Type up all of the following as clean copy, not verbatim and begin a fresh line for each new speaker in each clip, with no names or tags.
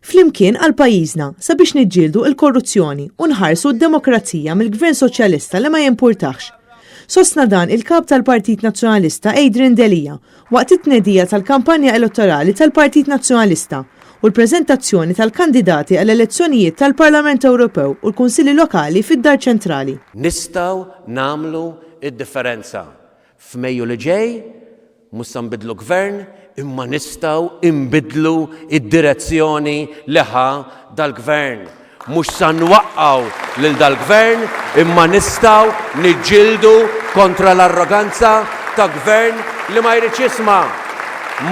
Flimkien għal pajjiżna sabiex niġġieldu l-korruzzjoni u nħarsu d-demokrazija mill-Gvern Soċjalista li ma jimpurtax. Sostna dan il-kap tal-Partit Nazzjonalista Adrian Delija waqt it-tnedija tal-kampanja elettorali tal-Partit Nazzjonalista u l-preżentazzjoni tal-kandidati għall-elezzjonijiet tal-Parlament Ewropew u l-Kunsilli Lokali fid-Dar Ċentrali.
Nistgħu nagħmlu id-differenza. F'Mejju li ġej mhux se nbidlu gvern, imma nistgħu nbidlu id-direzzjoni li ħa dal-gvern. Mhux se nwaqqgħu lil dal-gvern, imma nistgħu niġġieldu kontra l-arroganza ta' gvern li ma jridx jisma'.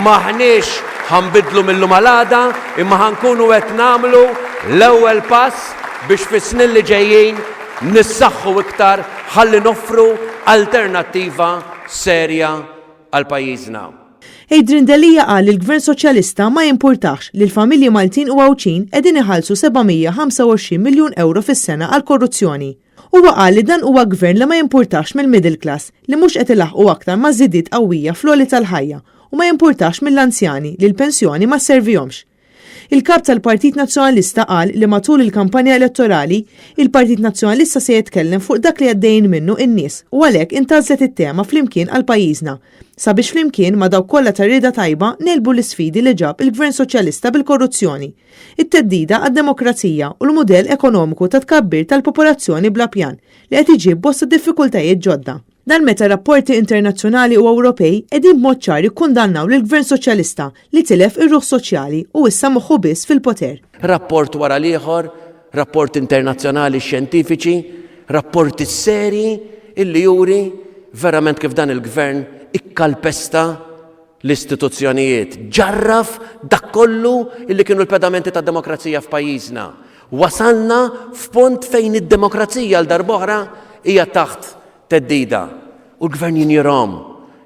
Maħniex ħanbidlu mill-lum għal-għada, imma ħankunu qed nagħmlu l-ewwel pass biex fis-snin li ġejjin nissaħħu iktar ħalli noffru alternattiva serja għal pajjiżna.
Adrian Delija qal li l-Gvern Soċjalista ma jimpurtax li l-familji Maltin u Għawċin qegħdin iħallsu 725 miljun euro fis-sena għal korruzzjoni. Huwa qal li dan huwa gvern li ma jimpurtax mill-middle class li mhux qed ilaħqu aktar ma' żidiet qawwija fl-għoli tal-ħajja u ma jimpurtax mill-anzjani li l-pensjoni ma sservihomx. Il-kap tal-Partit Nazzjonalista qal li matul il-kampanja elettorali, il-Partit Nazzjonalista se jitkellem fuq dak li għaddejjin minnu in-nies u għalhekk intażlet it-tema flimkien għal pajjiżna sabiex flimkien ma' dawk kollha tar-rieda tajba nelbu l-isfidi li ġab il-Gvern Soċjalista bil-korruzzjoni, it-teddida għad-demokrazija u l-mudell ekonomiku ta' tkabbir tal-popolazzjoni bla pjan li qed iġib bosta diffikultajiet ġodda. Dan meta rapporti internazzjonali u Ewropej qegħdin b'mod ċar jikkundannaw lill-Gvern Soċjalista li tilef ir-ruħ soċjali u issa moħħu biss fil-poter.
Rapport wara l-ieħor, rapport internazzjonali xjentifiċi, rapporti serji illi juri verament kif dan il-gvern ikkalpesta l-istituzzjonijiet. Ġarraf dak kollu illi kienu l-pedamenti tad-demokrazija f'pajjiżna. Wasalna f'punt fejn id-demokrazija l darb'oħra hija taħt teddida. U l-gvern jinjirhom,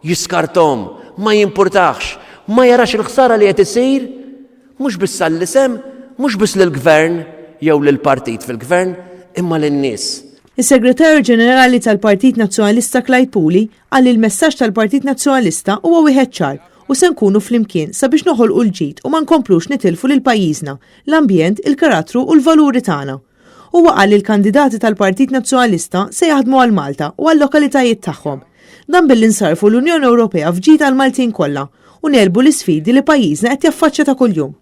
jiskartom, ma jimpurtax, ma jarax il-ħsara li qed isir, mhux biss għall-isem, mhux biss lill-gvern jew lill-partit fil-gvern, imma lin-nies.
Is-Segretarju Ġenerali tal-Partit Nazzjonalista Clyde Puli qal li l-messaġġ tal-Partit Nazzjonalista huwa wieħed ċar u se nkunu flimkien sabiex noħolqu l-ġid u ma nkomplux nitilfu lil pajjiżna, l-ambjent, il-karattru u l-valuri tagħna. Huwa qal li l-kandidati tal-Partit Nazzjonalista se jaħdmu għal Malta u għal lokalitajiet tagħhom. Dan billi nsarfu l-Unjoni Ewropea f'ġid għal Maltin kollha u nelbu l-isfidi li pajjiżna qed jaffaċċja ta' kuljum.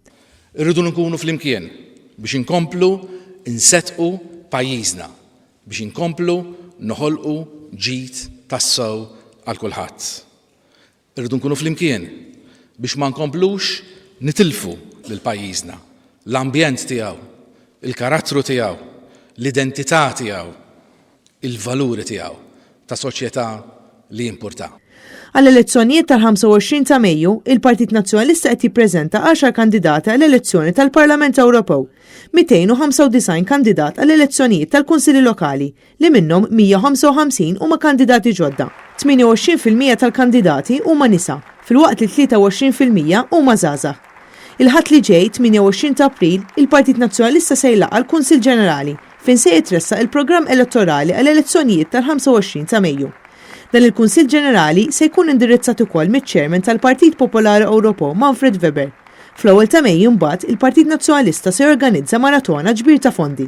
Irridu nkunu flimkien biex inkomplu nsettqu pajjiżna, biex inkomplu noħolqu ġid tassew għal kulħadd. Irridu nkunu flimkien biex ma nkomplux nitilfu lil pajjiżna, l-ambjent tiegħu, il-karattru tiegħu, l-identità tiegħu, il-valuri tiegħu ta' soċjetà li jimpurta.
Għall-elezzjonijiet tal-25 ta' Mejju, il-Partit Nazzjonalista qed jippreżenta 10 kandidati għall-elezzjoni tal-Parlament Ewropew, 295 kandidat għall-elezzjonijiet tal-Kunsilli Lokali, li minnhom 155 huma kandidati ġodda. 28% tal-kandidati huma nisa, filwaqt li 23% huma żgħażagħ. Il-ħadd li ġej 28 ta' April, il-Partit Nazzjonalista se jlaqa' l-Kunsill Ġenerali fejn se jitressa il-programm elettorali għall-elezzjonijiet tal-25 ta' Mejju. Dan il-Kunsill Ġenerali se jkun indirizzat ukoll miċ-Chairman tal-Partit Popolari Ewropew Manfred Weber. Fl-ewwel ta' Mejju mbagħad il-Partit Nazzjonalista se jorganizza maratona ġbir ta' fondi.